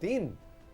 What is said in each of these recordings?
3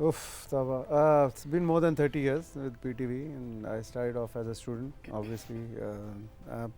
Oof, Taba. It's been more than 30 years with PTV, and I started off as a student, obviously.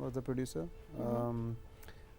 was the producer,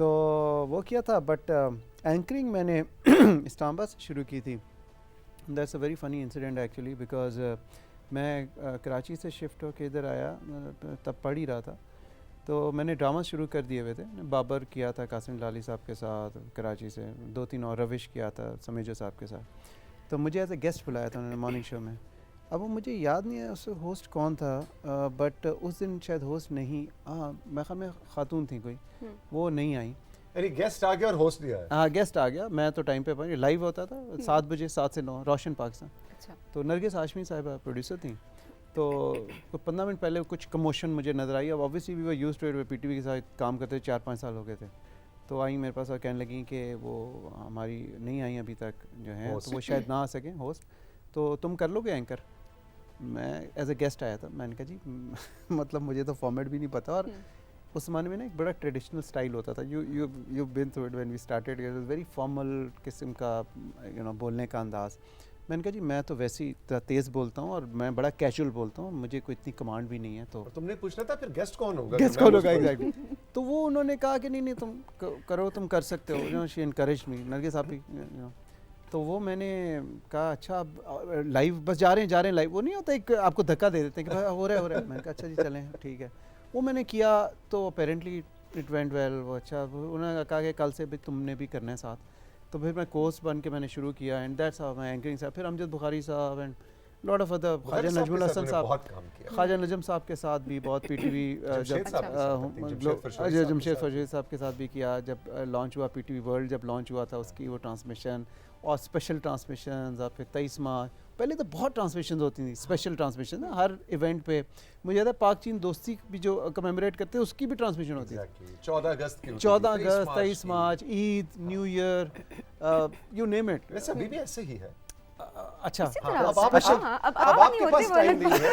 تو وہ کیا تھا. But anchoring میں نے اسلام آباد سے شروع کی تھی. That's a very funny incident actually, because میں کراچی سے شفٹ ہو کے ادھر آیا, تب پڑھ ہی رہا تھا, تو میں نے ڈرامہ شروع کر دیے ہوئے تھے. بابر کیا تھا قاسم لالی صاحب کے ساتھ کراچی سے, 2-3 اور روش کیا تھا سمیجو صاحب کے ساتھ. تو مجھے ایز اے گیسٹ بلایا تھا انہوں نے مارننگ شو میں. اب وہ مجھے یاد نہیں ہے اس ہوسٹ کون تھا, بٹ اس دن شاید ہوسٹ نہیں, میں خیال میں خاتون تھیں کوئی, وہ نہیں آئیں. یعنی گیسٹ آ گیا اور ہوسٹ بھی آیا. ہاں گیسٹ آ گیا. میں تو ٹائم پہ پہنچ, لائیو ہوتا تھا 7 بجے 7 سے 9 روشن پاکستان. تو نرگس ہاشمی صاحبہ پروڈیوسر تھیں. تو 15 منٹ پہلے کچھ کموشن مجھے نظر آئی. اب obviously we were used to it, P T V کے ساتھ کام کرتے 4-5 سال ہو گئے تھے. تو آئیں میرے پاس اور کہنے لگیں کہ وہ ہماری نہیں آئیں ابھی تک جو ہیں, تو وہ شاید نہ آ سکیں ہوسٹ, تو تم کر لو گے اینکر. میں ایز اے گیسٹ آیا تھا. میں نے کہا جی مطلب مجھے تو فارمیٹ بھی نہیں پتہ, اور اس زمانے میں نا ایک بڑا ٹریڈیشنل اسٹائل ہوتا تھا. You been through it when we started, very formal قسم کا بولنے کا انداز. میں نے کہا جی میں تو ویسے ہی تیز بولتا ہوں اور میں بڑا کیجول بولتا ہوں, مجھے کوئی اتنی کمانڈ بھی نہیں ہے. تو تم نے پوچھنا تھا پھر گیسٹ کون ہوگا, گیسٹ کون ہوگا ایگزیکٹلی. تو وہ انہوں نے کہا کہ نہیں تم کرو, تم کر سکتے ہو. شی انکریج می, نرگس آپ بھی. تو وہ میں نے کہا اچھا اب لائیو بس جا رہے ہیں لائیو. وہ نہیں ہوتا ایک آپ کو دھکا دے دیتے ہیں کہ بھائی ہو رہا ہے. میں نے کہا اچھا جی چلیں ٹھیک ہے. وہ میں نے کیا تو اپیرنٹلی اٹ وینٹ ویل. وہ اچھا, انہوں نے کہا کہ کل سے بھی تم نے بھی کرنا ہے ساتھ. تو پھر میں کوچ بن کے میں نے شروع کیا, and that's how my anchoring صاحب. پھر امجد بخاری صاحب اینڈ لاٹ آف ادر, خواجہ نجم الحسن صاحب, خواجہ نجم صاحب کے ساتھ بھی بہت پی ٹی وی, جمشید فرشید صاحب کے ساتھ بھی کیا. جب لانچ ہوا پی ٹی وی ورلڈ, جب لانچ ہوا تھا اس کی وہ ٹرانسمیشن, اور اسپیشل ٹرانسمیشنز, اور پھر 23 مارچ. پہلے تو بہت ٹرانسمیشنز ہوتی تھیں, اسپیشل ٹرانسمیشن ہر ایونٹ پہ. مجھے یاد ہے پاک چین دوستی بھی جو کمیموریٹ کرتے ہیں اس کی بھی ٹرانسمیشن ہوتی ہے. 14 اگست, 23 مارچ, عید, new year, you name it. ویسے ابھی بھی ایسے ہی ہے. اچھا اب آپ کے پاس ٹائم نہیں ہے,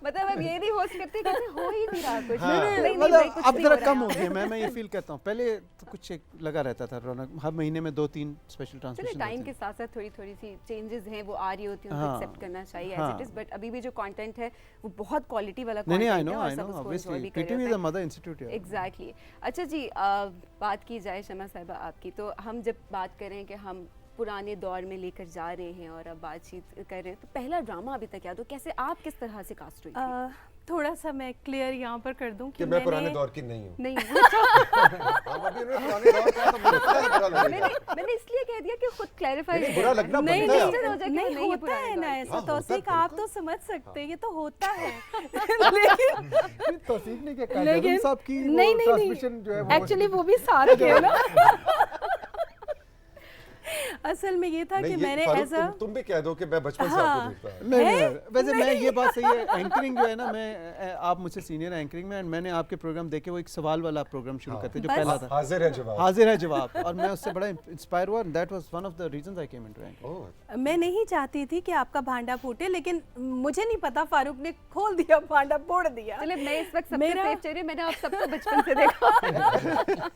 مطلب اب یہ نہیں ہوسٹ کرتے کہ ہو ہی نہیں رہا کچھ. مطلب اب ذرا کم ہو گیا. میں یہ فیل کرتا ہوں, پہلے تو کچھ لگا رہتا تھا رونق, ہر مہینے میں 2-3 اسپیشل ٹرانسمیشن. ٹائم کے ساتھ ساتھ تھوڑی سی چینجز ہیں وہ آ رہی ہوتی ہیں, ان کو ایکسیپٹ کرنا چاہیے ایز اٹ از. بٹ ابھی بھی جو کانٹینٹ ہے وہ بہت کوالٹی والا کانٹینٹ ہے, اور سب اس کو انجوائے بھی کر رہے ہیں. مدر انسٹیٹیوٹ ہے ایگزیکٹلی. اچھا جی, بات کی جائے شمع صاحبہ آپ کی, تو ہم جب بات کریں کہ ہم پرانے دور میں لے کر جا رہے ہیں اور اب بات چیت کر رہے ہیں, تو پہلا ڈرامہ ابھی تک یاد ہو, کیسے آپ کس طرح سے کاسٹ ہوئی تھی؟ تھوڑا سا میں کلیئر یہاں پر کر دوں کہ میں پرانے دور کی نہیں ہوں. نہیں میں نے اس لیے کہہ دیا کہ خود کلیریفائی برا لگنا بنتا ہے. نہیں ہوتا ہے نا ایسا. توثیق آپ تو سمجھ سکتے ہیں, یہ تو ہوتا ہے. لیکن توثیق نے کیا کہا, نجم صاحب کی ٹرانسمیشن جو ہے ایکچولی وہ بھی ساتھ کیا نا. اصل میں یہ تھا کہ میں نے ایسا, تم بھی کہہ دو کہ میں بچپن سے آپ کو دیکھتا ہوں. نہیں, ویسے میں یہ بات صحیح ہے, اینکرنگ جو ہے نا, میں آپ مجھ سے سینئر اینکرنگ میں, میں نے آپ کے پروگرام دیکھے, وہ ایک سوال والا پروگرام شروع کرتے جو پہلا تھا حاضر ہے جواب, اور میں اس سے بڑا انسپائر ہوا. That was one of the reasons I came into anchoring. میں نہیں چاہتی تھی کہ آپ کا بھانڈا پھوٹے, لیکن مجھے نہیں پتا, فاروق نے کھول دیا بھانڈا, پھوڑ دیا. چلے میں اس وقت سب سے سیف چہرے, میں نے آپ سب کو بچپن سے دیکھا.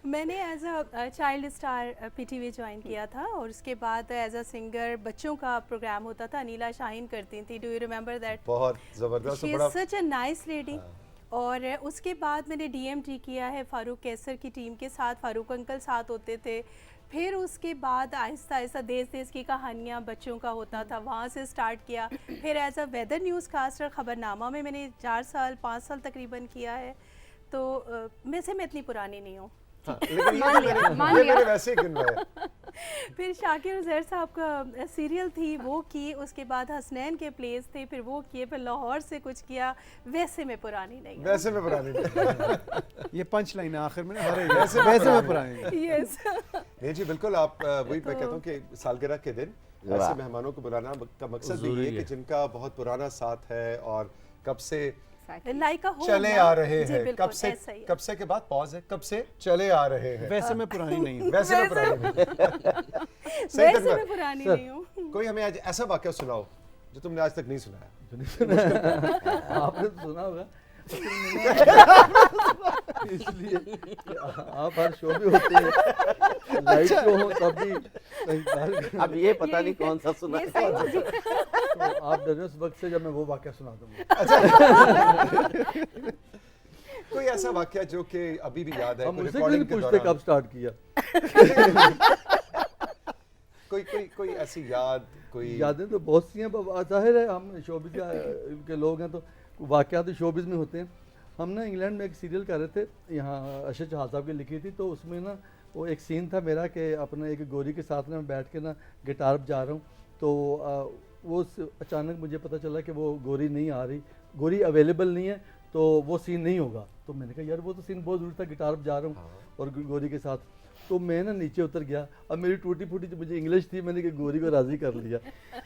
میں نے as a child star P T V join کیا تھا, اور اس کے بعد ایز اے سنگر بچوں کا پروگرام ہوتا تھا, انیلا شاہین کرتی تھی. Do you remember that? بہت زبردست, شی از سچ اے نائس لیڈی. اور اس کے بعد میں نے ڈی ایم ٹی کیا ہے فاروق کیسر کی ٹیم کے ساتھ, فاروق انکل ساتھ ہوتے تھے. پھر اس کے بعد آہستہ آہستہ دیس کی کہانیاں بچوں کا ہوتا تھا, وہاں سے سٹارٹ کیا. پھر as a weather newscaster خبرنامہ میں نے 5 سال تقریباً کیا ہے. تو میں اتنی پرانی نہیں ہوں. پھر شاکر عزیر صاحب کا سیریل تھی وہ کی, اس کے بعد حسنین کے پلیز تھے, پھر وہ کیے, پھر لاہور سے کچھ کیا. ویسے میں پرانی نہیں ہوں. ویسے میں پرانی نہیں. یہ پنچ لائن ہے آخر میں, ویسے میں پرانی. یس نہیں جی بالکل, آپ وہی میں کہتا ہوں کہ سالگرہ کے دن ایسے مہمانوں کو بلانا کا مقصد بھی یہ کہ جن کا بہت پرانا ساتھ ہے اور کب سے چلے آ رہے ہیں, کب سے کے بعد پاز ہے, کب سے چلے آ رہے ہیں. ویسے میں پرانی نہیں ہوں. ویسے میں پرانی نہیں ہوں. کوئی ہمیں آج ایسا واقعہ سناؤ جو تم نے آج تک نہیں سنایا. آپ نے سنا ہوگا, اس لیے آپ ہر شو بھی ہوتے ہیں, لائٹ شو ہو تب بھی. اب یہ پتہ نہیں کون سا سنا ہے. آپ ڈرے اس وقت سے جب میں وہ واقعہ سنا دوں گا. کوئی ایسا واقعہ جو کہ ابھی بھی یاد ہے ہم کوئی مجھ سے کیوں نہیں recording کے پوچھتے دوران؟ کب سٹارٹ کیا؟ کوئی ایسی یاد کوئی یادیں تو بہت سی ہیں، ظاہر ہے ہم شوبز کے لوگ ہیں تو واقعات شوبز میں ہوتے ہیں. ہم نا انگلینڈ میں ایک سیریل کر رہے تھے، یہاں ارشد چہال صاحب کی لکھی تھی، تو اس میں نا وہ ایک سین تھا میرا کہ اپنا ایک گوری کے ساتھ نا بیٹھ کے نا گٹار بجا رہا ہوں، تو وہ اچانک مجھے پتہ چلا کہ وہ گوری نہیں آ رہی، گوری اویلیبل نہیں ہے، تو وہ سین نہیں ہوگا. تو میں نے کہا یار وہ تو سین بہت ضروری تھا، گٹار بجا رہا ہوں اور گوری کے ساتھ. تو میں نا نیچے اتر گیا. اب میری ٹوٹی پھوٹی جو مجھے انگلش تھی، میں نے کہ گوری کو راضی کر لیا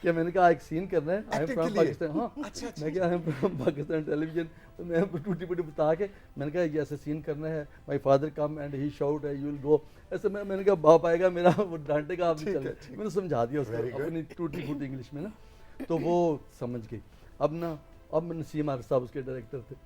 کہ میں نے کہا ایک سین کرنا ہے، آئی ایم فرام پاکستان. ہاں میں کہا I am from Pakistan television. تو میں ٹوٹی پھوٹی بتا کے میں نے کہا یہ ایسے سین کرنا ہے، my father come and he shout you will go. ایسے میں نے کہا باپ آئے گا میرا، وہ ڈانٹے گا، آپ نہیں چلے. میں نے سمجھا دیا اس کو اپنی ٹوٹی پھوٹی انگلش میں نا، تو وہ سمجھ گئی. اب نسیم عارف صاحب اس کے ڈائریکٹر تھے،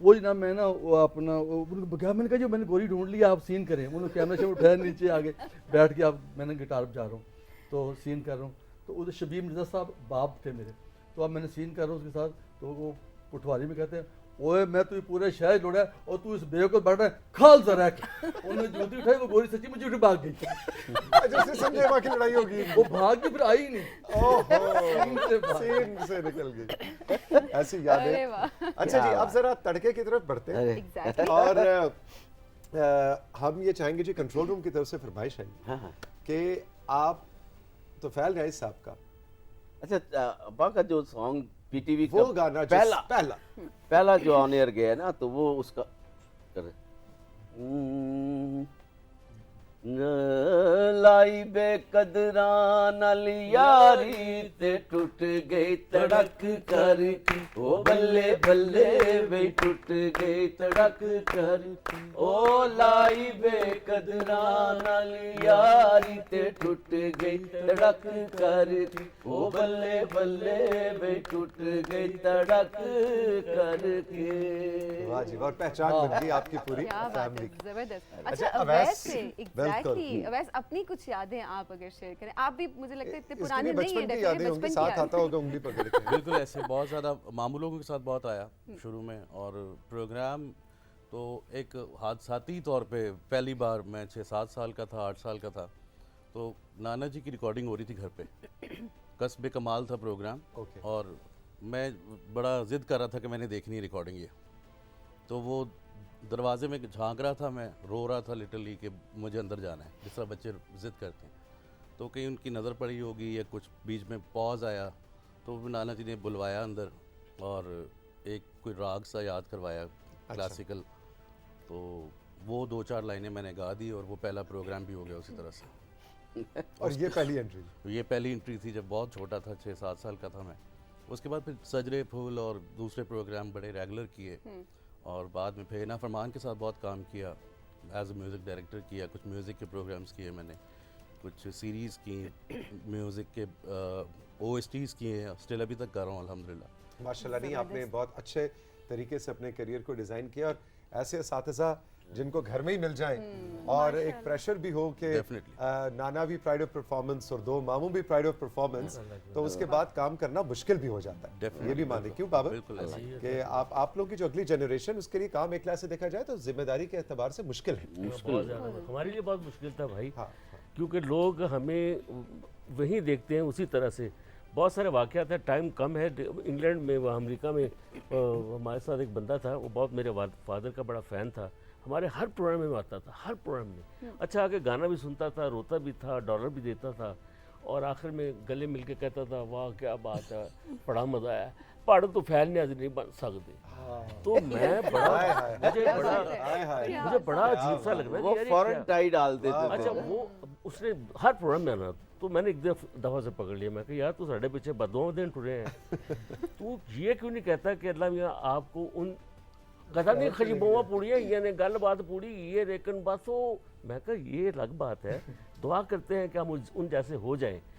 وہ جناب میں نا وہ اپنا میں نے کہا جو میں نے گوری ڈھونڈ لیا، آپ سین کریں. انہوں نے کیمرہ سے اٹھایا، نیچے آگے بیٹھ کے اب میں نے گٹار بجا رہا ہوں تو سین کر رہا ہوں. تو ادھر شبیر مرزا صاحب باپ تھے میرے، تو اب میں نے سین کر رہا ہوں اس کے ساتھ. تو وہ پٹواری میں کہتے ہیں اوے میں تو یہ پورے شہر لوڑا ہے اور تو اس بے کو بیٹھا ہے کھال ذرا. انہوں نے جوتی اٹھائی، وہ گوری سچی مجھے اٹھ بھاگ گئی. جیسے سمجھے وہاں کی لڑائی ہوگی، وہ بھاگ کے پھر آئی ہی نہیں. سین سے نکل گئی. ایسی یادیں. اچھا جی اب ذرا تڑکے کی طرف بڑھتے ہیں، اور ہم یہ چاہیں گے جی کنٹرول روم کی طرف سے فرمائش ہے کہ آپ تو فیل رائز صاحب کا اچھا ابا کا جو سانگ پی ٹی وی وہ گانا پہلا جو آن ایئر گیا نا، تو وہ اس کا لائی بے قدران علی یاری تے ٹوٹ گئی تڑک کر، او بلے بلے بے ٹوٹ گئی تڑک کر، او لائی بے قدران علی یاری تے ٹوٹ گئی تڑک کر، او بلے بلے بے ٹوٹ گئی تڑک کر کے. واہ جی، اور پہچان بن گئی آپ کی پوری فیملی. زبردست. اچھا، اچھا اویس، اویس سے ایگزیکٹلی، اویس اپنی کچھ یادیں آپ اگر شیئر کریں. آپ بھی مجھے لگتا ہے اتنے اس پرانے کی نہیں ہیں، بچپن کی یادیں ہوں گی، ساتھ آتا ہوگا انگلی پکڑ کے. بالکل ایسے بہت زیادہ ماموں لوگوں کے ساتھ بہت آیا شروع میں. اور پروگرام تو ایک حادثاتی طور پہ پہلی بار میں 6-7 سال کا تھا، 8 سال کا تھا، تو نانا جی کی ریکارڈنگ ہو رہی تھی گھر پہ. قصبِ کمال تھا پروگرام، اور میں بڑا ضد کر رہا تھا کہ میں نے دیکھنی ہے ریکارڈنگ یہ. تو وہ دروازے میں جھانک رہا تھا، میں رو رہا تھا لٹرلی کہ مجھے اندر جانا ہے، جس طرح بچے ضد کرتے ہیں. تو کہیں ان کی نظر پڑی ہوگی یا کچھ بیچ میں پاز آیا، تو نانا جی نے بلوایا اندر اور ایک کوئی راگ سا یاد کروایا کلاسیکل. تو وہ 2-4 لائنیں میں نے گا دی اور وہ پہلا پروگرام بھی ہو گیا اسی طرح سے. اور یہ پہلی انٹری؟ یہ پہلی انٹری تھی جب بہت چھوٹا تھا، 6-7 سال کا تھا میں. اس کے بعد پھر سجرے پھول اور دوسرے پروگرام بڑے ریگولر کیے، اور بعد میں پھر نا فرمان کے ساتھ بہت کام کیا، ایز اے میوزک ڈائریکٹر کیا. کچھ میوزک کے پروگرامز کیے میں نے، کچھ سیریز کی، میوزک کے او ایس ٹیز کیے ہیں، اسٹل ابھی تک کر رہا ہوں الحمدللہ. ماشاءاللہ. نہیں، آپ نے بہت اچھے طریقے سے اپنے کیریئر کو ڈیزائن کیا، اور ایسے اساتذہ جن کو گھر میں ہی مل جائیں اور ایک پریشر بھی ہو کہ نانا بھی پرائڈ آف پرفارمنس اور 2 ماموں بھی پرائڈ آف پرفارمنس، تو اس کے بعد کام کرنا مشکل بھی ہو جاتا ہے. یہ بھی مانے کیوں بابا کہ آپ لوگ کی جو اگلی جنریشن، اس کے لیے کام ایک لحاظ سے دیکھا جائے تو ذمہ داری کے اعتبار سے مشکل ہے. بہت زیادہ ہمارے لیے بہت مشکل تھا بھائی، کیونکہ لوگ ہمیں وہیں دیکھتے ہیں اسی طرح سے. بہت سارے واقعات ہیں، ٹائم کم ہے. انگلینڈ میں، وہ امریکہ میں ہمارے ساتھ ایک بندہ تھا، وہ بہت میرے فادر کا بڑا فین تھا. ہمارے ہر پروگرام میں آتا تھا، ہر پروگرام میں. اچھا آگے گانا بھی سنتا تھا، روتا بھی تھا، ڈالر بھی دیتا تھا، اور آخر میں گلے مل کے کہتا تھا واہ کیا بات ہے، بڑا مزہ آیا، پہاڑوں تو فیل نہیں نہیں بن سکتے. تو میں مجھے بڑا عجیب سا لگ رہا ہے. وہ فوراً ٹائی ڈال دیتے تھے. اچھا وہ اس نے ہر پروگرام میں آنا، تو میں نے ایک دفعہ سے پکڑ لیا. میں کہ یار تو ساڑھے پیچھے بدواں دن ٹرے ہیں، تو یہ کیوں نہیں کہتا کہ اللہ میاں آپ کو ان کہتا نہیں خجبواں پوڑیاں یعنی گل بات پوری یہ لیکن بس وہ. میں کہا یہ الگ بات ہے، دعا کرتے ہیں کہ ہم ان جیسے ہو جائیں.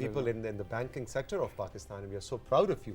people in the banking sector of Pakistan, and we are so proud of you.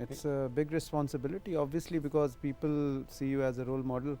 it's a big responsibility obviously because people see you as a role model.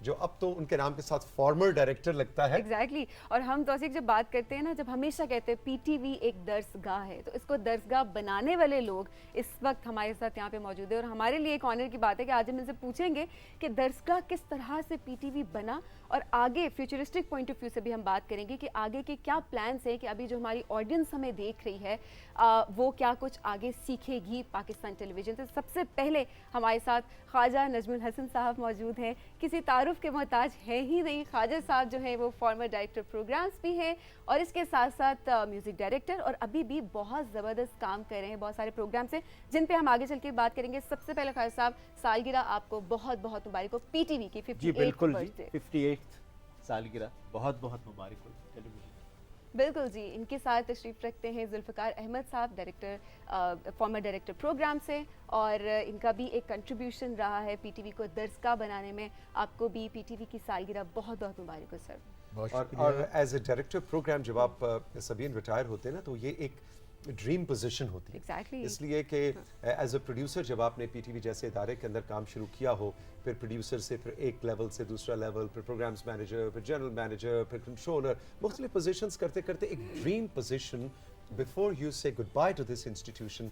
جو اب تو ان کے نام کے ساتھ فارمر ڈائریکٹر لگتا ہے. ایگزیکٹلی اور ہم توثیق جب بات کرتے ہیں نا, جب ہمیشہ کہتے ہیں پی ٹی وی ایک درسگاہ ہے, تو اس کو درسگاہ بنانے والے لوگ اس وقت ہمارے ساتھ یہاں پہ موجود ہیں, اور ہمارے لیے ایک آنر کی بات ہے کہ آج ہم ان سے پوچھیں گے کہ درسگاہ کس طرح سے پی ٹی وی بنا, اور آگے فیوچرسٹک پوائنٹ آف ویو سے بھی ہم بات کریں گے کہ آگے کے کیا پلانس ہیں, کہ ابھی جو ہماری آڈینس ہمیں دیکھ رہی ہے وہ کیا کچھ آگے سیکھے گی پاکستان ٹیلی ویژن سے. سب سے پہلے ہمارے ساتھ خواجہ نجم الحسن صاحب موجود ہیں, کسی تعارف کے محتاج ہے ہی نہیں. خواجہ صاحب جو ہیں وہ فارمر ڈائریکٹر پروگرامز بھی ہیں, اور اس کے ساتھ ساتھ میوزک ڈائریکٹر, اور ابھی بھی بہت زبردست کام کر رہے ہیں. بہت سارے پروگرامس ہیں جن پہ ہم آگے چل کے بات کریں گے. سب سے پہلے خواجہ صاحب, سالگرہ آپ کو بہت بہت مبارک ہو پی ٹی وی کی 58 جی بالکل جی 58 سالگرہ بہت بہت مبارک ہو ٹیلی ویژن. بالکل جی. ان کے ساتھ تشریف رکھتے ہیں ذوالفقار احمد صاحب, ڈائریکٹر فارمر ڈائریکٹر پروگرام سے, اور ان کا بھی ایک کنٹریبیوشن رہا ہے پی ٹی وی کو درسگاہ بنانے میں. آپ کو بھی پی ٹی وی کی سالگرہ بہت بہت مبارک ہو سر. اور ایز اے ڈائریکٹر پروگرام جب آپ سبین ریٹائر ہوتے ہیں نا, تو یہ ایک ڈریم پوزیشن ہوتی ہے. Exactly. اس لیے کہ ایز اے پروڈیوسر جب آپ نے پی ٹی وی جیسے ادارے کے اندر کام شروع کیا ہو, پھر پروڈیوسر سے پھر ایک لیول سے دوسرا لیول, پھر پروگرامز مینیجر, پھر جنرل مینیجر, پھر کنٹرولر, مختلف پوزیشنز کرتے کرتے ایک dream position before you say goodbye to this institution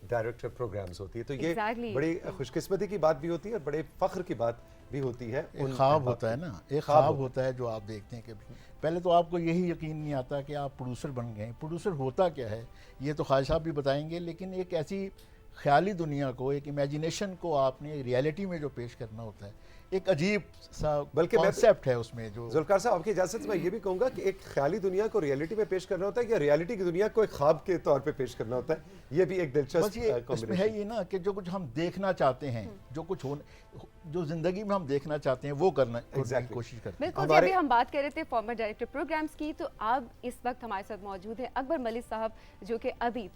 director programmes ہوتی ہے. تو یہ بڑی خوش قسمتی کی بات بھی ہوتی ہے اور بڑے فخر کی بات بھی ہوتی ہے. ایک خواب ہوتا ہے نا, ایک خواب ہوتا ہے جو آپ دیکھتے ہیں کہ پہلے تو آپ کو یہی یقین نہیں آتا کہ آپ پروڈیوسر بن گئے. پروڈیوسر ہوتا کیا ہے یہ تو خواجہ صاحب بھی بتائیں گے, لیکن ایک ایسی خیالی دنیا کو, ایک امیجینیشن کو آپ نے ریئلٹی میں جو پیش کرنا ہوتا ہے, ایک عجیب سا بلکہ کانسیپٹ ہے اس میں. جو ذوالفقار صاحب آپ کی اجازت سے میں یہ بھی کہوں گا کہ ایک خیالی دنیا کو ریئلٹی میں پیش کرنا ہوتا ہے, یا ریئلٹی کی دنیا کو ایک خواب کے طور پہ پیش کرنا ہوتا ہے, یہ بھی ایک دلچسپ اس میں ہے یہ نا کہ جو کچھ ہم دیکھنا چاہتے ہیں, جو کچھ جو زندگی میں ہم دیکھنا چاہتے ہیں وہ کرنا کی کوشش کرتے ہیں. بالکل. ابھی ہم بات کر رہے تھے فارمر ڈائریکٹر پروگرامز کی, تو اب اس وقت ہمارے ساتھ موجود ہیں اکبر ملک صاحب, جو کہ ابھی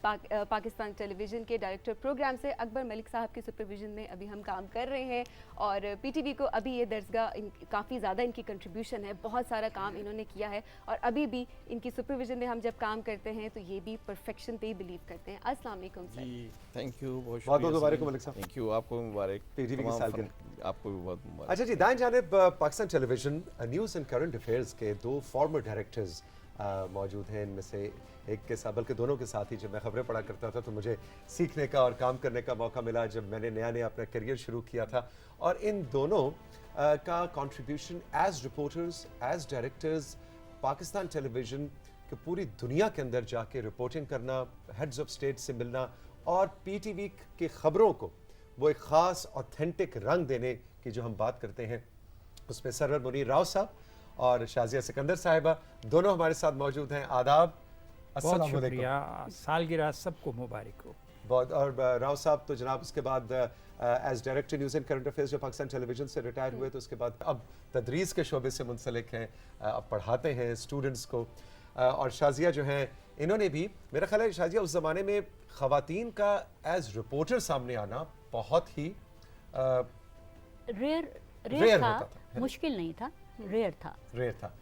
پاکستان ٹیلی ویژن کے ڈائریکٹر پروگرام سے. اکبر ملک صاحب کی سپرویژن میں ابھی ہم کام کر رہے ہیں, اور پی ٹی وی کو ابھی یہ درسگاہ کافی زیادہ ان کی کنٹریبیوشن ہے, بہت سارا کام انہوں نے کیا ہے, اور ابھی بھی ان کی سپرویژن میں ہم جب کام کرتے ہیں تو یہ بھی پرفیکشن پہ ہی بلیو کرتے ہیں. السلام علیکم سر. جی تھینک یو, بہت بہت مبارک ملک صاحب. تھینک یو, آپ کو مبارک, پی ٹی وی کی سالگرہ آپ کو بھی بہت مبارک. اچھا جی, دائیں جانب Pakistan television news and current affairs کے دو فارمر ڈائریکٹرز موجود ہیں. ان میں سے ایک کے ساتھ, بلکہ دونوں کے ساتھ ہی جب میں خبریں پڑھا کرتا تھا تو مجھے سیکھنے کا اور کام کرنے کا موقع ملا جب میں نے نیا اپنا کیریئر شروع کیا تھا. اور ان دونوں کا contribution as reporters, as directors, Pakistan television کہ پوری دنیا کے اندر جا کے رپورٹنگ کرنا, ہیڈز آف اسٹیٹ سے ملنا, اور پی ٹی وی کی خبروں کو وہ ایک خاص اوتھینٹک رنگ دینے کی جو ہم بات کرتے ہیں, اس میں سرور منیر راؤ صاحب اور شازیہ سکندر صاحبہ دونوں ہمارے ساتھ موجود ہیں. آداب, بہت شکریہ, سالگرہ سب کو مبارک ہو. بہت. اور راؤ صاحب تو جناب اس کے بعد as director news and current affairs جو پاکستان ٹیلی ویژن سے ریٹائر ہوئے, تو اس کے بعد اب تدریس کے شعبے سے منسلک ہیں, اب پڑھاتے ہیں اسٹوڈنٹس کو. اور شازیہ جو ہیں انہوں نے بھی, میرا خیال ہے شازیہ اس زمانے میں خواتین کا ایز رپورٹر سامنے آنا بہت ہی ریئر تھا, مشکل نہیں تھا, ریئر تھا.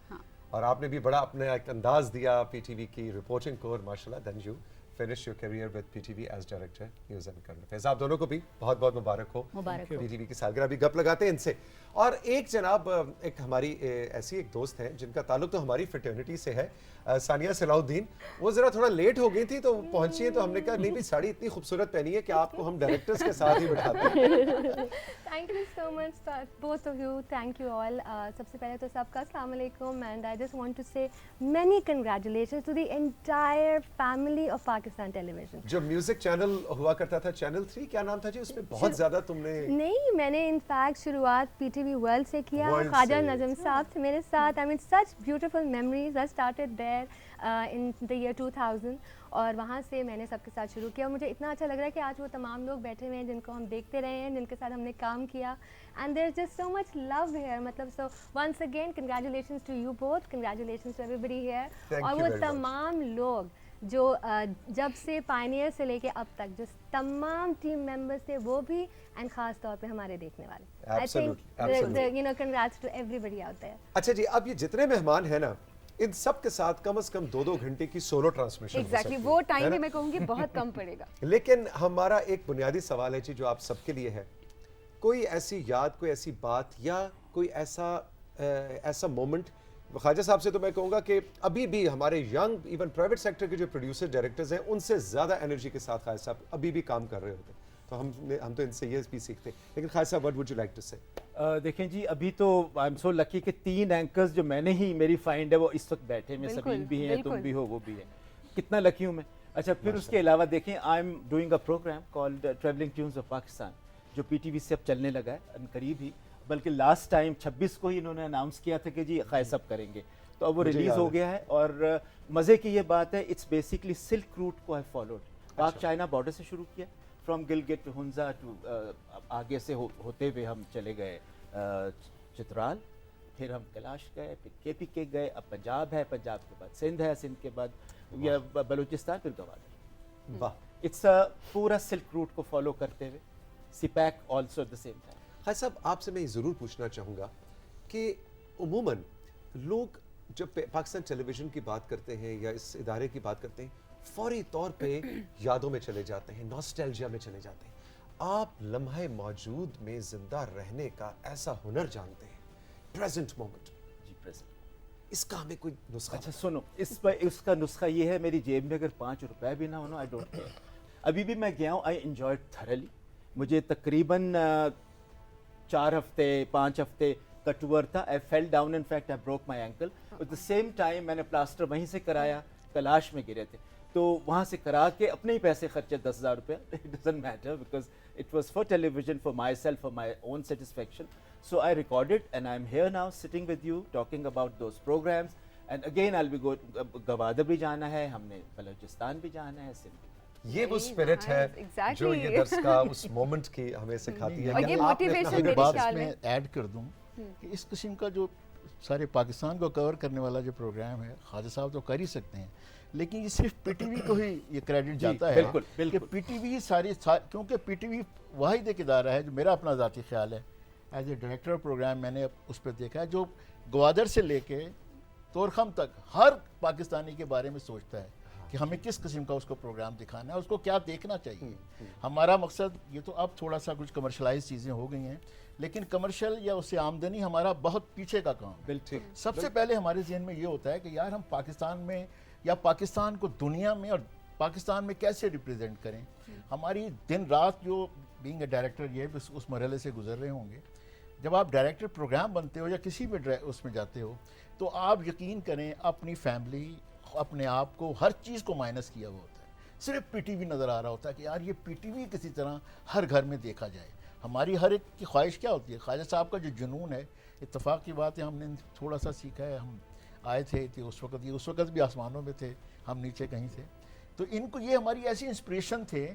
اور آپ نے بھی بڑا اپنا ایک انداز دیا پی ٹی وی کی رپورٹنگ کو, اور ماشاءاللہ then you finish your career with PTV as director news and current affairs. آپ دونوں کو بھی بہت بہت مبارک ہو. پی ٹی وی کی سالگرہ بھی گپ لگاتے ہیں ان سے. اور ایک جناب, ایک ہماری ایسی ایک دوست ہیں جن کا تعلق تو ہماری فرٹرنیٹی سے ہے, ثانیہ صلاح الدین. وہ ذرا تھوڑا لیٹ ہو گئی تھی تو پہنچی ہیں, تو ہم نے کہا نہیں بھی ساڑی اتنی خوبصورت پہنی ہے کہ آپ کو ہم ڈائریکٹرز کے ساتھ ہی بٹھاتے ہیں. Thank you so much both of you. Thank you all. سب سے پہلے تو سب کا السلام علیکم, and I just want to say many congratulations to the entire family of Pakistan Television. جو میوزک چینل ہوا کرتا تھا, چینل 3 کیا نام تھا جی, اس میں بہت زیادہ تم نے. نہیں, میں نے ان فیکٹ شروعات پی ٹی وی ورلڈ سے کیا. خواجہ نجم صاحب تھے میرے ساتھ. I mean such beautiful memories. I started there in the year 2000, اور وہاں سے میں نے سب کے ساتھ شروع کیا. مجھے اتنا اچھا لگ رہا ہے کہ آج وہ تمام لوگ بیٹھے ہوئے ہیں جن کو ہم دیکھتے رہے ہیں, جن کے ساتھ ہم نے کام کیا, and there's just so much love here. مطلب so once again congratulations to you both, congratulations to everybody here. اور وہ تمام لوگ جو جب سے پائنیئر سے لے کے اب تک جو تمام ٹیم ممبرس تھے وہ بھی, اینڈ خاص طور پہ ہمارے دیکھنے والے. I think you know congrats to everybody out there. اچھا جی, اب یہ جتنے مہمان ہیں نا, ان سب کے ساتھ کم از کم 2 گھنٹے کی سولو ٹرانسمیشن. ایگزیکٹلی, وہ ٹائم بھی میں کہوں گی بہت کم پڑے گا. لیکن ہمارا ایک بنیادی سوال ہے جی جو آپ سب کے لیے ہے کوئی ایسی یاد, کوئی ایسی بات یا کوئی ایسا مومنٹ. خواجہ صاحب سے تو میں کہوں گا کہ ابھی بھی ہمارے ینگ ایون پرائیویٹ سیکٹر کے جو پروڈیوسر ڈائریکٹرز ہیں ان سے زیادہ انرجی کے ساتھ خواجہ صاحب ابھی بھی کام کر رہے ہوتے ہیں, تو ہم تو ان سے یہ بھی سیکھتے ہیں. لیکن خواجہ صاحب, what would you like to say? دیکھیں جی, ابھی تو آئی ایم سو لکی کہ 3 اینکرز جو میں نے ہی میری فائنڈ ہے وہ اس وقت بیٹھے میں, سبین بھی ہیں, تم بھی ہو, وہ بھی ہے, کتنا لکی ہوں میں. اچھا, پھر اس کے علاوہ دیکھیں I am doing a programme called travelling tunes of Pakistan, جو پی ٹی وی سے اب چلنے لگا ہے ان قریب ہی, بلکہ لاسٹ ٹائم 26 کو ہی انہوں نے اناؤنس کیا تھا کہ جی خواجہ صاحب کریں گے, تو اب وہ ریلیز ہو گیا ہے. اور مزے کی یہ بات ہے, اٹس بیسکلی سلک روٹ کو ہے فالوڈ. پاک چائنا بارڈر سے شروع کیا, from Gilgit to Hunza to آگے سے ہوتے ہوئے ہم چلے گئے چترال, پھر ہم کیلاش گئے, پھر کے پی کے گئے, اب پنجاب ہے, پنجاب کے بعد سندھ ہے, سندھ کے بعد یا بلوچستان, پھر گوادر. واہ, اٹس پورا سلک روٹ کو فالو کرتے ہوئے, CPEC also at the same time. خواجہ صاحب, آپ سے میں یہ ضرور پوچھنا چاہوں گا کہ عموماً لوگ جب پاکستان ٹیلی ویژن کی بات کرتے ہیں یا اس ادارے کی بات کرتے ہیں, فوری طور پہ یادوں میں چلے جاتے ہیں, ناسٹیلجیا میں چلے جاتے ہیں. آپ لمحہ موجود میں زندہ رہنے کا ایسا ہنر جانتے ہیں, پریزنٹ مومنٹ. جی پریزنٹ, اس کا ہمیں کوئی نسخہ. اچھا سنو, اس کا نسخہ یہ ہے, میری جیب میں اگر 5 روپے بھی نہ ہو نا, آئی ڈونٹ کیئر. ابھی بھی میں گیا ہوں, آئی انجوائڈ تھرلی. مجھے تقریباً 4 ہفتے 5 ہفتے کا ٹور تھا. I fell down, in fact I broke my ankle. At the same time میں نے پلاسٹر وہیں سے کرایا, کلاش میں گرے تھے تو وہاں سے کرا کے اپنے ہی پیسے خرچے 10,000 روپے. It doesn't matter because it was for television, for myself, for my own satisfaction. So I recorded and I'm here now sitting with you talking about those programs. And again I'll be Gwadar بھی جانا ہے, ہم نے بلوچستان بھی جانا ہے, سندھ بھی. یہ وہ اسپرٹ ہے جو یہ درس کا اس مومنٹ کی ہمیں سکھاتی ہے. اور یہ موٹیویشن میرے خیال میں ایڈ کر دوں کہ اس قسم کا جو سارے پاکستان کو کور کرنے والا جو پروگرام ہے, خواجہ صاحب تو کر ہی سکتے ہیں, لیکن یہ صرف پی ٹی وی کو ہی یہ کریڈٹ جاتا ہے کہ پی ٹی وی ساری, کیونکہ پی ٹی وی واحد ایک ادارہ ہے جو میرا اپنا ذاتی خیال ہے ایز اے ڈائریکٹر پروگرام میں نے اس پہ دیکھا ہے, جو گوادر سے لے کے طورخم تک ہر پاکستانی کے بارے میں سوچتا ہے کہ ہمیں کس قسم کا اس کو پروگرام دکھانا ہے, اس کو کیا دیکھنا چاہیے. ہمارا مقصد یہ تو اب تھوڑا سا کچھ کمرشلائز چیزیں ہو گئی ہیں, لیکن کمرشل یا اس سے آمدنی ہمارا بہت پیچھے کا کام ہے. سب سے پہلے ہمارے ذہن میں یہ ہوتا ہے کہ یار ہم پاکستان میں یا پاکستان کو دنیا میں اور پاکستان میں کیسے ریپریزنٹ کریں. ہماری دن رات جو بینگ اے ڈائریکٹر یہ اس مرحلے سے گزر رہے ہوں گے. جب آپ ڈائریکٹر پروگرام بنتے ہو یا کسی بھی اس میں جاتے ہو تو آپ یقین کریں اپنی فیملی, اپنے آپ کو, ہر چیز کو مائنس کیا ہوا ہوتا ہے. صرف پی ٹی وی نظر آ رہا ہوتا ہے کہ یار یہ پی ٹی وی کسی طرح ہر گھر میں دیکھا جائے. ہماری ہر ایک کی خواہش کیا ہوتی ہے, خواجہ صاحب کا جو جنون ہے, اتفاق کی بات ہے ہم نے تھوڑا سا سیکھا ہے. ہم آئے تھے اس وقت بھی آسمانوں میں تھے, ہم نیچے کہیں تھے, تو ان کو یہ ہماری ایسی انسپریشن تھے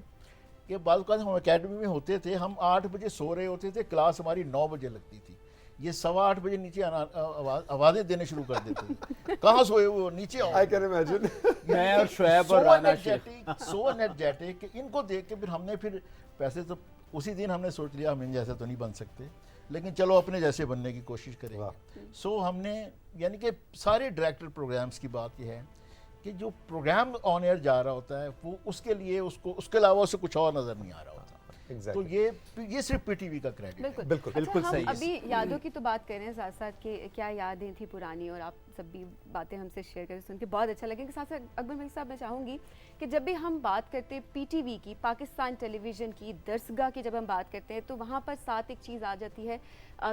کہ بعض اوقات ہم اکیڈمی میں ہوتے تھے, ہم 8 بجے سو رہے ہوتے تھے, کلاس ہماری 9 بجے لگتی تھی. یہ 8:15 بجے نیچے آوازیں دینے شروع کر دیتے تھے, کہاں سوئے وہ نیچے آؤ. I can imagine. میں اور شعیب اور رانا شیخ سو انرجیٹک کہ ان کو دیکھ کے پھر ہم نے پھر پیسے تو اسی دن ہم نے سوچ لیا ہم ان جیسے تو نہیں بن سکتے, لیکن چلو اپنے جیسے بننے کی کوشش کریں گے. سو ہم نے یعنی کہ سارے ڈائریکٹر پروگرامز کی بات یہ ہے کہ جو پروگرام آن ایئر جا رہا ہوتا ہے وہ اس کے لیے اس کے علاوہ اسے کچھ اور نظر نہیں آ رہا ہوتا. تو یہ صرف پی ٹی وی کا کریڈٹ ہے. بالکل صحیح. ابھی یادوں کی تو بات کر رہے ہیں ساتھ ساتھ کہ کیا یادیں تھیں پرانی, اور آپ سب بھی باتیں ہم سے شیئر کریں, سن کے بہت اچھا لگے. کہ ساتھ ساتھ اکبر ملک صاحب میں چاہوں گی کہ جب بھی ہم بات کرتے ہیں پی ٹی وی کی, پاکستان ٹیلی ویژن کی درسگاہ کی, جب ہم بات کرتے ہیں تو وہاں پر ساتھ ایک چیز آ جاتی ہے,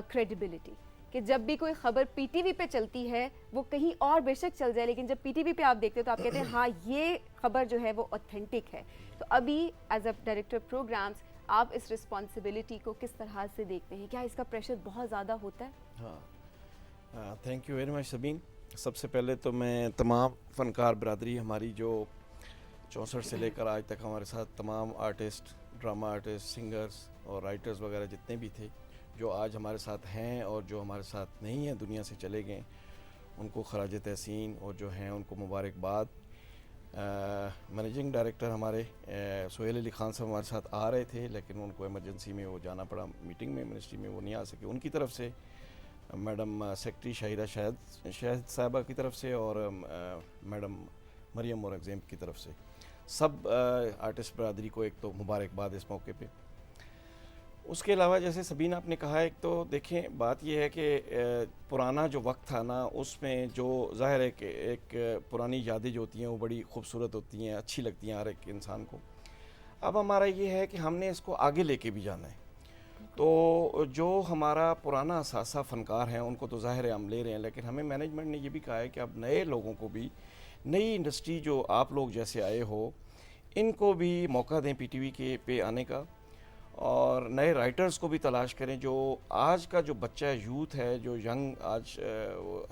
کریڈیبلٹی. کہ جب بھی کوئی خبر پی ٹی وی پہ چلتی ہے وہ کہیں اور بے شک چل جائے, لیکن جب پی ٹی وی پہ آپ دیکھتے ہیں تو آپ کہتے ہیں ہاں یہ خبر جو ہے وہ اوتھینٹک ہے. تو ابھی ایز اے ڈائریکٹر پروگرامز آپ اس رسپانسبلٹی کو کس طرح سے دیکھتے ہیں؟ کیا اس کا پریشر بہت زیادہ ہوتا ہے؟ ہاں, thank you very much Sabeen. سب سے پہلے تو میں تمام فنکار برادری ہماری جو 64 سے لے کر آج تک ہمارے ساتھ تمام آرٹسٹ, ڈرامہ آرٹسٹ, سنگرز اور رائٹرز وغیرہ جتنے بھی تھے جو آج ہمارے ساتھ ہیں اور جو ہمارے ساتھ نہیں ہیں, دنیا سے چلے گئے, ان کو خراج تحسین, اور جو ہیں ان کو مبارکباد. منیجنگ ڈائریکٹر ہمارے سہیل علی خان صاحب ہمارے ساتھ آ رہے تھے, لیکن ان کو ایمرجنسی میں وہ جانا پڑا میٹنگ میں, منسٹری میں وہ نہیں آ سکے. ان کی طرف سے میڈم سیکرٹری شاہدہ شاہد صاحبہ کی طرف سے, اور میڈم مریم اورنگزیب کی طرف سے, سب آرٹسٹ برادری کو ایک تو مبارکباد اس موقع پہ. اس کے علاوہ جیسے سبین آپ نے کہا، ایک تو دیکھیں بات یہ ہے کہ پرانا جو وقت تھا نا، اس میں جو ظاہر ہے کہ ایک پرانی یادیں جو ہوتی ہیں وہ بڑی خوبصورت ہوتی ہیں، اچھی لگتی ہیں ہر ایک انسان کو. اب ہمارا یہ ہے کہ ہم نے اس کو آگے لے کے بھی جانا ہے. تو جو ہمارا پرانا اثاثہ فنکار ہیں ان کو تو ظاہر ہے ہم لے رہے ہیں، لیکن ہمیں مینجمنٹ نے یہ بھی کہا ہے کہ اب نئے لوگوں کو بھی، نئی انڈسٹری جو آپ لوگ جیسے آئے ہو، ان کو بھی موقع دیں پی ٹی وی کے پہ آنے کا، اور نئے رائٹرز کو بھی تلاش کریں. جو آج کا جو بچہ یوتھ ہے، جو ینگ آج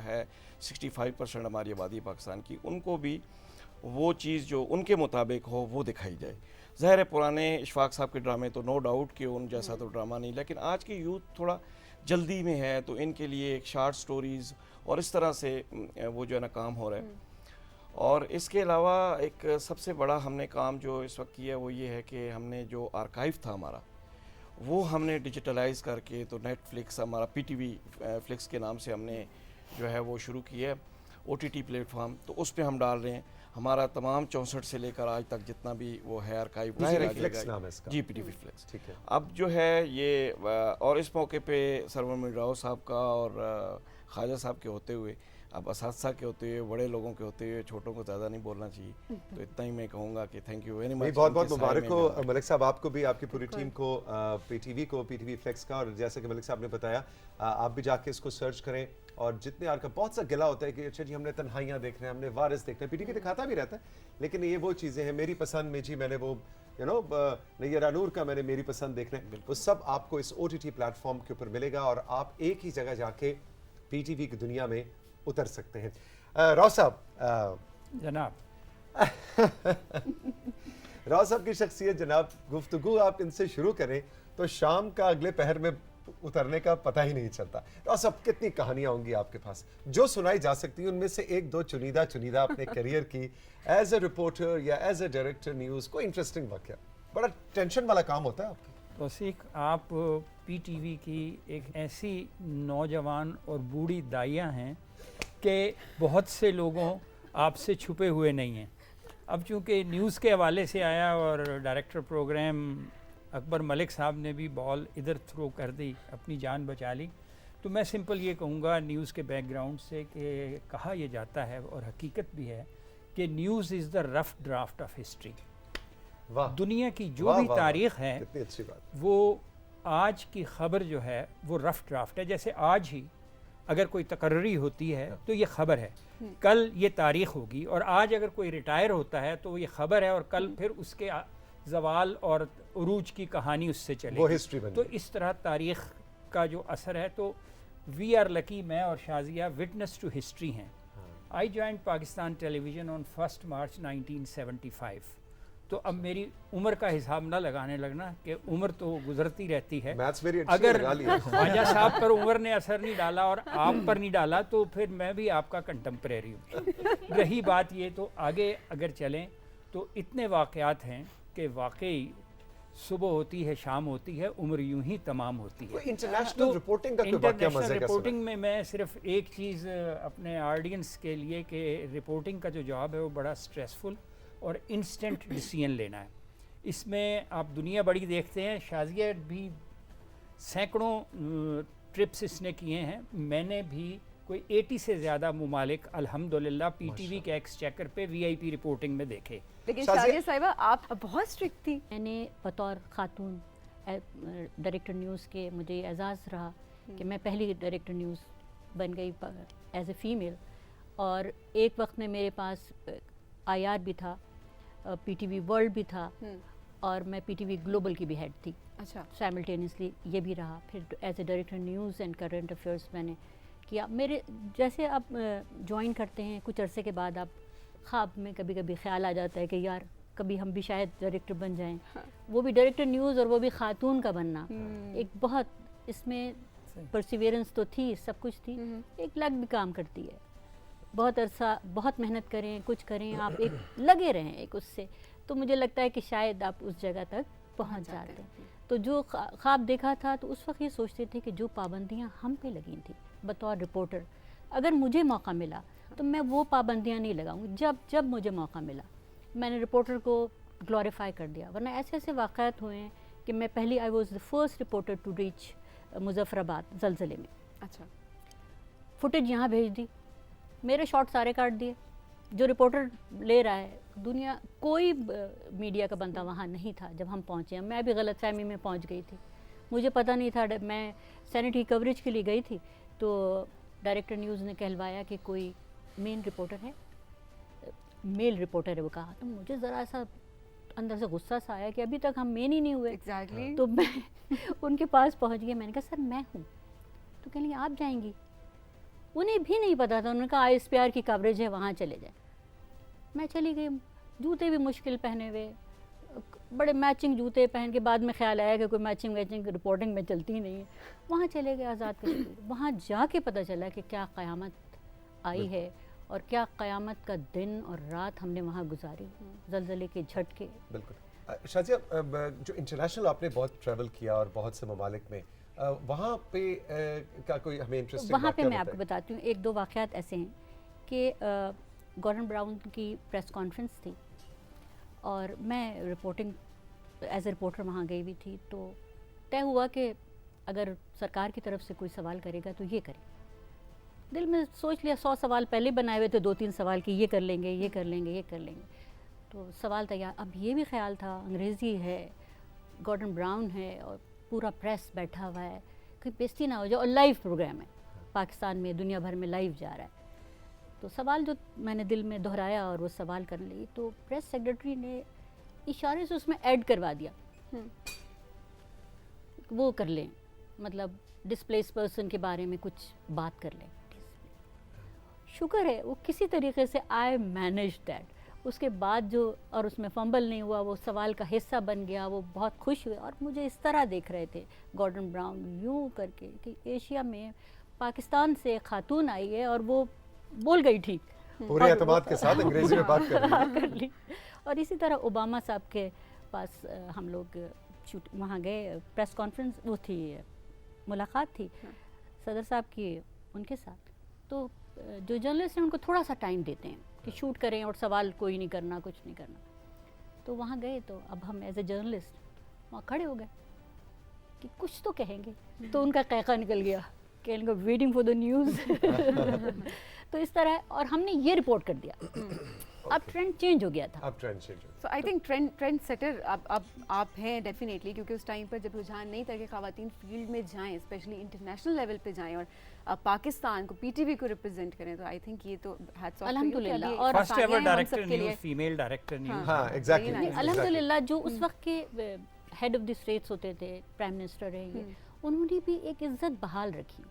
ہے 65% ہماری آبادی پاکستان کی، ان کو بھی وہ چیز جو ان کے مطابق ہو وہ دکھائی جائے. ظاہر ہے پرانے اشفاق صاحب کے ڈرامے تو نو ڈاؤٹ کہ ان جیسا تو ڈرامہ نہیں، لیکن آج کی یوتھ تھوڑا جلدی میں ہے، تو ان کے لیے ایک شارٹ سٹوریز اور اس طرح سے وہ جو ہے نا کام ہو رہا ہے. اور اس کے علاوہ ایک سب سے بڑا ہم نے کام جو اس وقت کیا ہے وہ یہ ہے کہ ہم نے جو آرکائیو تھا ہمارا، وہ ہم نے ڈیجیٹلائز کر کے، تو نیٹ فلکس ہمارا پی ٹی وی فلکس کے نام سے ہم نے جو ہے وہ شروع کیا ہے او ٹی ٹی پلیٹ فارم، تو اس پہ ہم ڈال رہے ہیں ہمارا تمام 64 سے لے کر آج تک جتنا بھی وہ ہے آرکائیو. جی پی ٹی وی فلکس. ٹھیک ہے. اب جو ہے یہ اور اس موقع پہ سرور منڈراؤ صاحب کا اور خواجہ صاحب کے ہوتے ہوئے، اب اساتذہ کے ہوتے ہوئے، بڑے لوگوں کے ہوتے ہوئے، چھوٹوں کو زیادہ نہیں بولنا چاہیے، تو اتنا ہی میں کہوں گا کہ تھینک یو ویری مچ. بہت بہت مبارک ہو ملک صاحب آپ کو بھی، آپ کی پوری ٹیم کو، پی ٹی وی فلیکس کا. اور جیسے کہ ملک صاحب نے بتایا، آپ بھی جا کے اس کو سرچ کریں. اور جتنے کا بہت سا گلا ہوتا ہے کہ اچھا جی ہم نے تنہائیاں دیکھ رہے ہیں، ہم نے وارث دیکھ رہے ہیں، پی ٹی وی دکھاتا بھی رہتا ہے، لیکن یہ وہ چیزیں ہیں میری پسند میں، جی میں نے وہ نیرا نور کا میں نے میری پسند دیکھ رہے ہیں، وہ سب آپ کو اس او ٹی ٹی پلیٹ فارم کے اوپر ملے گا، اور آپ ایک ہی جگہ جا کے پی ٹی وی کی دنیا میں اتر سکتے ہیں. راؤ صاحب جناب راؤ صاحب کی شخصیت، جناب گفتگو آپ ان سے شروع کریں تو شام کا اگلے پہر میں اترنے کا پتہ ہی نہیں چلتا. راؤ صاحب کتنی کہانیاں ہوں گی آپ کے پاس جو سنائی جا سکتی ہیں، ان میں سے ایک دو چنیدہ اپنے کریئر کی ایز اے رپورٹر یا ایز اے ڈائریکٹر نیوز، کوئی انٹرسٹنگ واقعہ. بڑا ٹینشن والا کام ہوتا ہے آپ کا. توثیق، آپ پی ٹی وی کی ایک ایسی نوجوان اور بوڑھی دائیاں ہیں کہ بہت سے لوگوں آپ سے چھپے ہوئے نہیں ہیں. اب چونکہ نیوز کے حوالے سے آیا اور ڈائریکٹر پروگرام اکبر ملک صاحب نے بھی بال ادھر تھرو کر دی، اپنی جان بچا لی، تو میں سمپل یہ کہوں گا نیوز کے بیک گراؤنڈ سے کہ کہا یہ جاتا ہے اور حقیقت بھی ہے کہ news is the rough draft of history. دنیا کی جو بھی تاریخ ہے وہ آج کی خبر جو ہے وہ رف ڈرافٹ ہے. جیسے آج ہی اگر کوئی تقرری ہوتی ہے تو یہ خبر ہے، کل یہ تاریخ ہوگی، اور آج اگر کوئی ریٹائر ہوتا ہے تو یہ خبر ہے، اور کل پھر اس کے زوال اور عروج کی کہانی اس سے چلے گی. تو اس طرح تاریخ کا جو اثر ہے، تو وی آر لکی، میں اور شازیہ وٹنس ٹو ہسٹری ہیں. I joined Pakistan television on 1 March 1975. تو اب میری عمر کا حساب نہ لگانے لگنا کہ عمر تو گزرتی رہتی ہے. اگر خواجہ صاحب پر عمر نے اثر نہیں ڈالا اور آپ پر نہیں ڈالا تو پھر میں بھی آپ کا کنٹمپریری ہوں. رہی بات یہ، تو آگے اگر چلیں تو اتنے واقعات ہیں کہ واقعی صبح ہوتی ہے، شام ہوتی ہے، عمر یوں ہی تمام ہوتی ہے. انٹرنیشنل رپورٹنگ میں میں صرف ایک چیز اپنے آڈینس کے لیے کہ رپورٹنگ کا جو جاب ہے وہ بڑا سٹریسفل اور انسٹنٹ ڈیسیژن لینا ہے. اس میں آپ دنیا بڑی دیکھتے ہیں، شازیہ بھی سینکڑوں ٹرپس اس نے کیے ہیں، میں نے بھی کوئی 80 سے زیادہ ممالک الحمدللہ پی ٹی وی کے ایکسچیکر پہ وی آئی پی رپورٹنگ میں دیکھے. لیکن شازیہ صاحبہ آپ بہت اسٹرکٹ تھی. میں نے بطور خاتون ڈائریکٹر نیوز کے مجھے اعزاز رہا کہ میں پہلی ڈائریکٹر نیوز بن گئی ایز اے فیمیل، اور ایک وقت میں میرے پاس آئی آر بھی تھا، پی ٹی وی ورلڈ بھی تھا، اور میں پی ٹی وی گلوبل کی بھی ہیڈ تھی. اچھا. سائملٹینیسلی یہ بھی رہا. پھر as a director news and current affairs میں نے کیا. میرے جیسے آپ جوائن کرتے ہیں کچھ عرصے کے بعد آپ خواب میں کبھی کبھی خیال آ جاتا ہے کہ یار کبھی ہم بھی شاید ڈائریکٹر بن جائیں. وہ بھی ڈائریکٹر نیوز اور وہ بھی خاتون کا بننا ایک بہت، اس میں پرسیویرنس تو تھی، سب کچھ تھی، ایک لگ بھی کام کرتی ہے. بہت عرصہ بہت محنت کریں، کچھ کریں، آپ ایک لگے رہیں ایک اس سے، تو مجھے لگتا ہے کہ شاید آپ اس جگہ تک پہنچ جاتے ہیں. تو جو خواب دیکھا تھا تو اس وقت یہ سوچتے تھے کہ جو پابندیاں ہم پہ لگی تھیں بطور رپورٹر، اگر مجھے موقع ملا تو میں وہ پابندیاں نہیں لگاؤں گی. جب مجھے موقع ملا میں نے رپورٹر کو گلوریفائی کر دیا. ورنہ ایسے ایسے واقعات ہوئے ہیں کہ میں پہلی I was the first reporter to reach Muzaffarabad زلزلے میں. اچھا. فوٹیج یہاں بھیج دی, میرے شاٹ سارے کاٹ دیے. جو رپورٹر لے رہا ہے دنیا, کوئی میڈیا کا بندہ وہاں نہیں تھا جب ہم پہنچے. میں بھی غلط فہمی میں پہنچ گئی تھی, مجھے پتہ نہیں تھا. میں سینٹری کوریج کے لیے گئی تھی تو ڈائریکٹر نیوز نے کہلوایا کہ کوئی مین رپورٹر ہے, میل رپورٹر ہے وہ کہا. تو مجھے ذرا سا اندر سے غصہ سا آیا کہ ابھی تک ہم مین ہی نہیں ہوئے. ایگزیکٹلی. تو میں ان کے پاس پہنچ گئی, میں نے کہا سر میں ہوں. تو کہیں گے آپ جائیں گی. انہیں بھی نہیں پتا تھا, انہوں نے کہا آئی ایس پی آر کی کوریج ہے وہاں چلے جائیں. میں چلی گئی, جوتے بھی مشکل پہنے ہوئے, بڑے میچنگ جوتے پہن کے. بعد میں خیال آیا کہ کوئی میچنگ ویچنگ رپورٹنگ میں چلتی ہی نہیں ہے. وہاں چلے گئے آزاد کشمیر. وہاں جا کے پتہ چلا کہ کیا قیامت آئی ہے اور کیا قیامت کا دن اور رات ہم نے وہاں گزاری, زلزلے کے جھٹکے. بالکل. شازیہ, جو انٹرنیشنل آپ نے بہت ٹریول کیا اور بہت سے ممالک میں, وہاں پہ کا کوئی ہمیں انٹرسٹنگ وہاں پہ میں آپ کو بتاتی ہوں ایک دو واقعات ایسے ہیں کہ گورڈن براؤن کی پریس کانفرنس تھی اور میں رپورٹنگ ایز اے رپورٹر وہاں گئی ہوئی تھی. تو طے ہوا کہ اگر سرکار کی طرف سے کوئی سوال کرے گا تو یہ کرے. دل میں سوچ لیا 100 سوال پہلے بنائے ہوئے تھے, 2-3 سوال کہ یہ کر لیں گے, یہ کر لیں گے, یہ کر لیں گے. تو سوال تیار. اب یہ بھی خیال تھا انگریزی ہے, گورڈن براؤن ہے اور پورا پریس بیٹھا ہوا ہے, کوئی بےزتی نہ ہو جائے. اور لائیو پروگرام ہے پاکستان میں, دنیا بھر میں لائیو جا رہا ہے. تو سوال جو میں نے دل میں دہرایا اور وہ سوال کرنے لگی تو پریس سیکرٹری نے اشارے سے اس میں ایڈ کروا دیا, وہ کر لیں, مطلب ڈسپلیس پرسن کے بارے میں کچھ بات کر لیں. شکر ہے وہ کسی طریقے سے آئی مینیج دیٹ. اس کے بعد جو, اور اس میں فمبل نہیں ہوا, وہ سوال کا حصہ بن گیا. وہ بہت خوش ہوئے اور مجھے اس طرح دیکھ رہے تھے گورڈن براؤن یوں کر کے کہ ایشیا میں پاکستان سے ایک خاتون آئی ہے اور وہ بول گئی ٹھیک, پورے اعتماد کے ساتھ انگریزی میں بات کر لی. اور اسی طرح اوباما صاحب کے پاس ہم لوگ وہاں گئے, پریس کانفرنس وہ تھی, ملاقات تھی صدر صاحب کی ان کے ساتھ. تو جو جرنلسٹ ہیں ان کو تھوڑا سا ٹائم دیتے ہیں کہ شوٹ کریں اور سوال کوئی نہیں کرنا, کچھ نہیں کرنا. تو وہاں گئے تو اب ہم ایز اے جرنلسٹ وہاں کھڑے ہو گئے کہ کچھ تو کہیں گے. تو ان کا قیقہ نکل گیا کہ ان کو ویٹنگ فار دا نیوز. تو اس طرح, اور ہم نے یہ رپورٹ کر دیا. اب ٹرینڈ چینج ہو گیا تھا. اب ٹرینڈ چینج ہو گیا. سو آئی تھنک ٹرینڈ سیٹر اب آپ ہیں ڈیفینیٹلی, کیونکہ اس ٹائم پر جب رجحان نہیں تھا کہ خواتین فیلڈ میں جائیں, اسپیشلی انٹرنیشنل لیول پہ جائیں اور پاکستان کو, پی ٹی وی کو ریپرزینٹ کریں, تو آئی تھنک یہ تو الحمدللہ. اور first ever director news, female director news. ہاں ایگزیکٹلی. الحمدللہ جو اس وقت کے ہیڈ آف دی اسٹیٹس ہوتے تھے, پرائم منسٹر رہے ہیں, انہوں نے بھی ایک عزت بحال رکھی.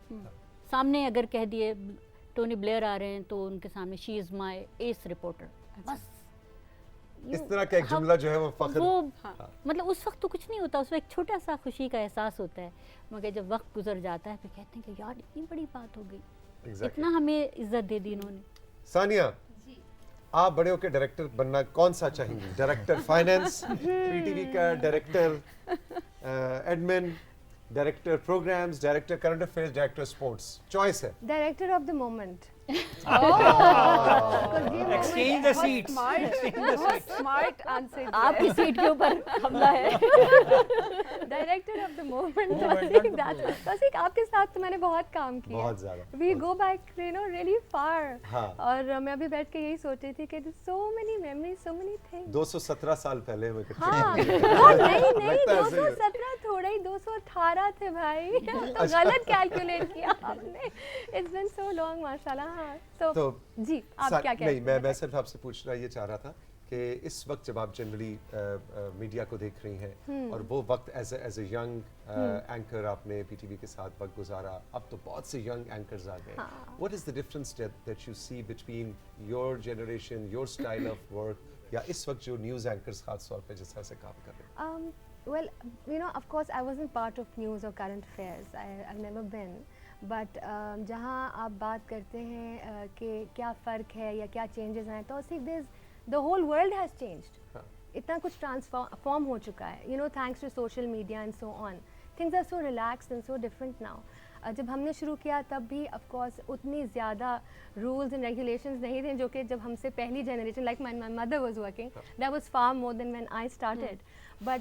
سامنے اگر کہہ دیے ٹونی بلیئر آ رہے ہیں تو ان کے سامنے شی از مائی ایس رپورٹر, بس اس طرح کا ایک جملہ جو ہے وہ فخر. وہ مطلب اس وقت تو کچھ نہیں ہوتا, اس وقت ایک چھوٹا سا خوشی کا احساس ہوتا ہے, مگر جب وقت گزر جاتا ہے پھر کہتے ہیں کہ یار اتنی بڑی بات ہو گئی, اتنا ہمیں عزت دے دی انہوں نے. ثانیہ, آپ بڑے ہو کے ڈائریکٹر بننا کون سا چاہیں گی؟ Director finance P T V کا, director admin, director programmes, director current affairs, director sports, choice ہے. Director of the moment. Exchange the seats. Smart answer. آپ کی سیٹ کے اوپر حملہ ہے. Director of the moment. بس ایک آپ کے ساتھ تو میں نے بہت کام کیا, بہت زیادہ. We go back you know really far. اور میں ابھی بیٹھ کے یہی سوچ رہی تھی کہ so many memories, so many things. 217 سال پہلے ہوئے. ہاں نہیں 217 تھوڑا ہی 218 تھے بھائی, تو غلط کیلکولیٹ کیا آپ نے. اٹس بین سو لانگ ماشاءاللہ. ہاں تو جی آپ کیا کہتے ہیں؟ نہیں, میں صرف آپ سے پوچھنا یہ چاہ رہا تھا کہ اس وقت جب آپ جنرلی میڈیا کو دیکھ رہی ہیں اور وہ وقت ایز اے ینگ اینکر آپ نے پی ٹی وی کے ساتھ وقت گزارا, اب تو بہت سے ینگ اینکرز آ گئے. What is the difference that you see between your generation, your style of work, یا اس وقت جو نیوز اینکرز خاص طور پہ جس طرح سے کام کر رہے ہیں؟ Well, you know, of course, I wasn't part of news or current affairs. I've never been. But جہاں آپ بات کرتے ہیں کہ کیا فرق ہے یا کیا چینجز ہیں, تو سی the whole world has changed. اتنا کچھ ٹرانسفارم ہو چکا ہے, you know, thanks to social media and so on. Things are so relaxed and so different now. جب ہم نے شروع کیا تب بھی آف کورس اتنی زیادہ رولز اینڈ ریگولیشنز نہیں تھے جو کہ جب ہم سے پہلی generation, like my mother was working, that was far more than when I started. but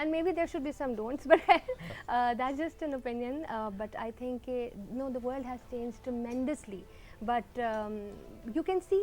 and maybe there should be some don'ts, but that's just an opinion. But I think no, the world has changed tremendously. But you can see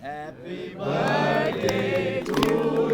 Happy birthday to